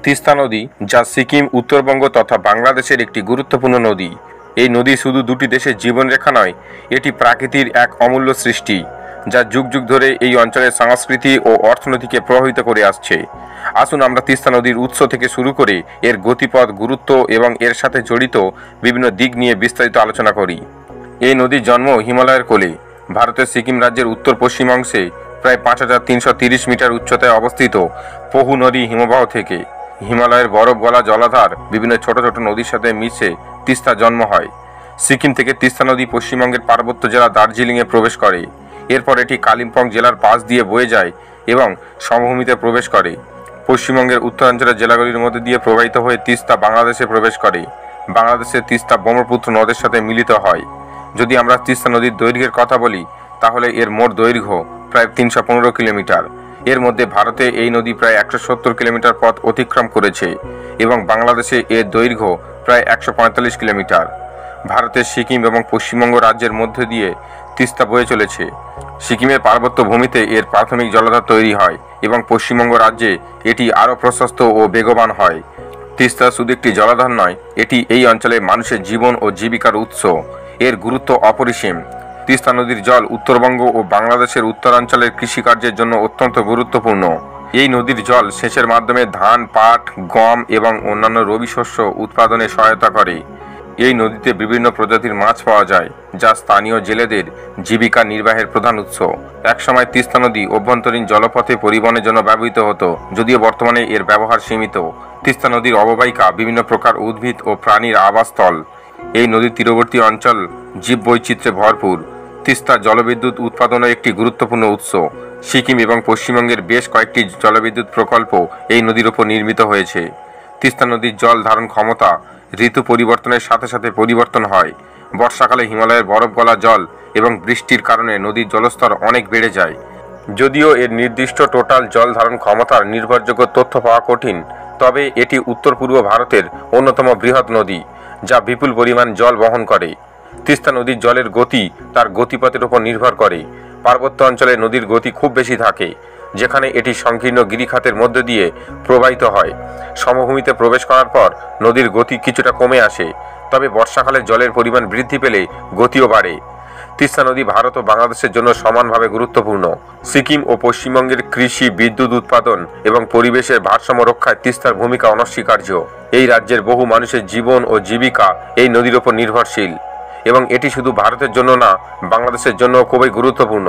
তিস্তা নদী, যা সিকিম, উত্তরবঙ্গ তথা বাংলাদেশের একটি গুরুত্বপূর্ণ নদী। এই নদী শুধু দুটি দেশের জীবনরেখা নয়, এটি প্রকৃতির এক অমূল্য সৃষ্টি, যা যুগ যুগ ধরে এই অঞ্চলের সংস্কৃতি ও অর্থনীতিকে প্রভাবিত করে আসছে। আসুন আমরা তিস্তা নদীর উৎস থেকে শুরু করে এর গতিপথ, গুরুত্ব এবং এর সাথে জড়িত বিভিন্ন দিক নিয়ে বিস্তারিত আলোচনা করি। এই নদীর জন্ম হিমালয়ের কোলে, ভারতের সিকিম রাজ্যের উত্তর পশ্চিম অংশে প্রায় 5330 মিটার উচ্চতায় অবস্থিত পহু নদী হিমবাহ থেকে। হিমালয়ের বরফ গলা জলাধার বিভিন্ন ছোট ছোট নদীর সাথে মিশে তিস্তা জন্ম হয়। সিকিম থেকে তিস্তা নদী পশ্চিমবঙ্গের পার্বত্য জেলা দার্জিলিংয়ে প্রবেশ করে। এরপর এটি কালিম্পং জেলার পাশ দিয়ে বয়ে যায় এবং সমভূমিতে প্রবেশ করে। পশ্চিমবঙ্গের উত্তরাঞ্চলের জেলাগুলির মধ্যে দিয়ে প্রবাহিত হয়ে তিস্তা বাংলাদেশে প্রবেশ করে। বাংলাদেশের তিস্তা ব্রহ্মপুত্র নদের সাথে মিলিত হয়। যদি আমরা তিস্তা নদীর দৈর্ঘ্যের কথা বলি, তাহলে এর মোট দৈর্ঘ্য প্রায় 315 কিলোমিটার। এর মধ্যে ভারতে এই নদী প্রায় 170 কিলোমিটার পথ অতিক্রম করেছে এবং বাংলাদেশে এর দৈর্ঘ্য প্রায় 145 কিলোমিটার। ভারতের সিকিম এবং পশ্চিমবঙ্গ রাজ্যের মধ্যে দিয়ে তিস্তা বয়ে চলেছে। সিকিমের পার্বত্য ভূমিতে এর প্রাথমিক জলাধার তৈরি হয় এবং পশ্চিমবঙ্গ রাজ্যে এটি আরও প্রশস্ত ও বেগবান হয়। তিস্তা শুধু একটি জলাধার নয়, এটি এই অঞ্চলে মানুষের জীবন ও জীবিকার উৎস। এর গুরুত্ব অপরিসীম। তিস্তা নদীর জল উত্তরবঙ্গ ও বাংলাদেশের উত্তরাঞ্চলের কৃষিকার্যের জন্য অত্যন্ত গুরুত্বপূর্ণ। এই নদীর জল সেচের মাধ্যমে ধান, পাট, গম এবং অন্যান্য রবি শস্য উৎপাদনে সহায়তা করে। এই নদীতে বিভিন্ন প্রজাতির মাছ পাওয়া যায়, যা স্থানীয় জেলেদের জীবিকা নির্বাহের প্রধান উৎস। একসময় তিস্তা নদী অভ্যন্তরীণ জলপথে পরিবহনের জন্য ব্যবহৃত হতো, যদিও বর্তমানে এর ব্যবহার সীমিত। তিস্তা নদীর অববাহিকা বিভিন্ন প্রকার উদ্ভিদ ও প্রাণীর আবাসস্থল। এই নদীর তীরবর্তী অঞ্চল জীববৈচিত্র্যে ভরপুর। তিস্তা জলবিদ্যুৎ উৎপাদনের একটি গুরুত্বপূর্ণ উৎস। সিকিম এবং পশ্চিমবঙ্গের বেশ কয়েকটি জলবিদ্যুৎ প্রকল্প এই নদীর উপর নির্মিত হয়েছে। তিস্তা নদীর জল ধারণ ক্ষমতা ঋতু পরিবর্তনের সাথে সাথে পরিবর্তন হয়। বর্ষাকালে হিমালয়ের বরফ গলা জল এবং বৃষ্টির কারণে নদীর জলস্তর অনেক বেড়ে যায়। যদিও এর নির্দিষ্ট টোটাল জল ধারণ ক্ষমতার নির্ভরযোগ্য তথ্য পাওয়া কঠিন, তবে এটি উত্তর পূর্ব ভারতের অন্যতম বৃহৎ নদী, যা বিপুল পরিমাণ জল বহন করে। তিস্তা নদীর জলের গতি তার গতিপথের উপর নির্ভর করে। পার্বত্য অঞ্চলে নদীর গতি খুব বেশি থাকে, যেখানে এটি সংকীর্ণ গিরিখাতের মধ্যে দিয়ে প্রবাহিত হয়। সমভূমিতে প্রবেশ করার পর নদীর গতি কিছুটা কমে আসে, তবে বর্ষাকালে জলের পরিমাণ বৃদ্ধি পেলে গতিও বাড়ে। তিস্তা নদী ভারত ও বাংলাদেশের জন্য সমানভাবে গুরুত্বপূর্ণ। সিকিম ও পশ্চিমবঙ্গের কৃষি, বিদ্যুৎ উৎপাদন এবং পরিবেশের ভারসাম্য রক্ষায় তিস্তার ভূমিকা অনস্বীকার্য। এই রাজ্যের বহু মানুষের জীবন ও জীবিকা এই নদীর উপর নির্ভরশীল এবং এটি শুধু ভারতের জন্য না, বাংলাদেশের জন্য খুবই গুরুত্বপূর্ণ।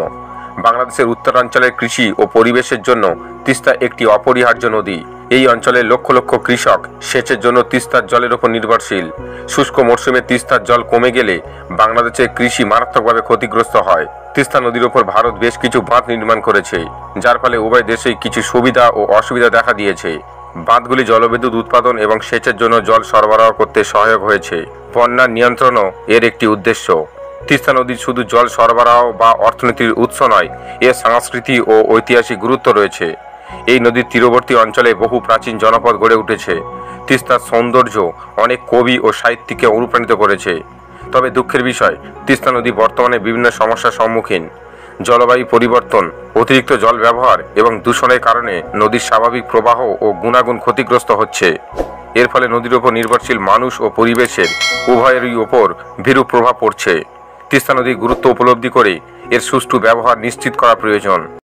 বাংলাদেশের উত্তরাঞ্চলের কৃষি ও পরিবেশের জন্য তিস্তা একটি অপরিহার্য নদী। এই অঞ্চলের লক্ষ লক্ষ কৃষক সেচের জন্য তিস্তার জলের উপর নির্ভরশীল। শুষ্ক মরশুমে তিস্তার জল কমে গেলে বাংলাদেশের কৃষি মারাত্মকভাবে ক্ষতিগ্রস্ত হয়। তিস্তা নদীর উপর ভারত বেশ কিছু বাঁধ নির্মাণ করেছে, যার ফলে উভয় দেশেই কিছু সুবিধা ও অসুবিধা দেখা দিয়েছে। বাঁধগুলি জলবিদ্যুৎ উৎপাদন এবং সেচের জন্য জল সরবরাহ করতে সহায়ক হয়েছে। বন্যার নিয়ন্ত্রণও এর একটি উদ্দেশ্য। তিস্তা নদীর শুধু জল সরবরাহ বা অর্থনীতির উৎস নয়, এর সংস্কৃতি ও ঐতিহাসিক গুরুত্ব রয়েছে। এই নদীর তীরবর্তী অঞ্চলে বহু প্রাচীন জনপদ গড়ে উঠেছে। তিস্তার সৌন্দর্য অনেক কবি ও সাহিত্যিককে অনুপ্রাণিত করেছে। তবে দুঃখের বিষয়, তিস্তা নদী বর্তমানে বিভিন্ন সমস্যার সম্মুখীন। জলবায়ু পরিবর্তন, অতিরিক্ত জল ব্যবহার এবং দূষণের কারণে নদীর স্বাভাবিক প্রবাহ ও গুণাগুণ ক্ষতিগ্রস্ত হচ্ছে। এর ফলে নদীর উপর নির্ভরশীল মানুষ ও পরিবেশের উভয়েরই ওপর বিরূপ প্রভাব পড়ছে। তিস্তা নদীর গুরুত্ব উপলব্ধি করে এর সুষ্ঠু ব্যবহার নিশ্চিত করা প্রয়োজন।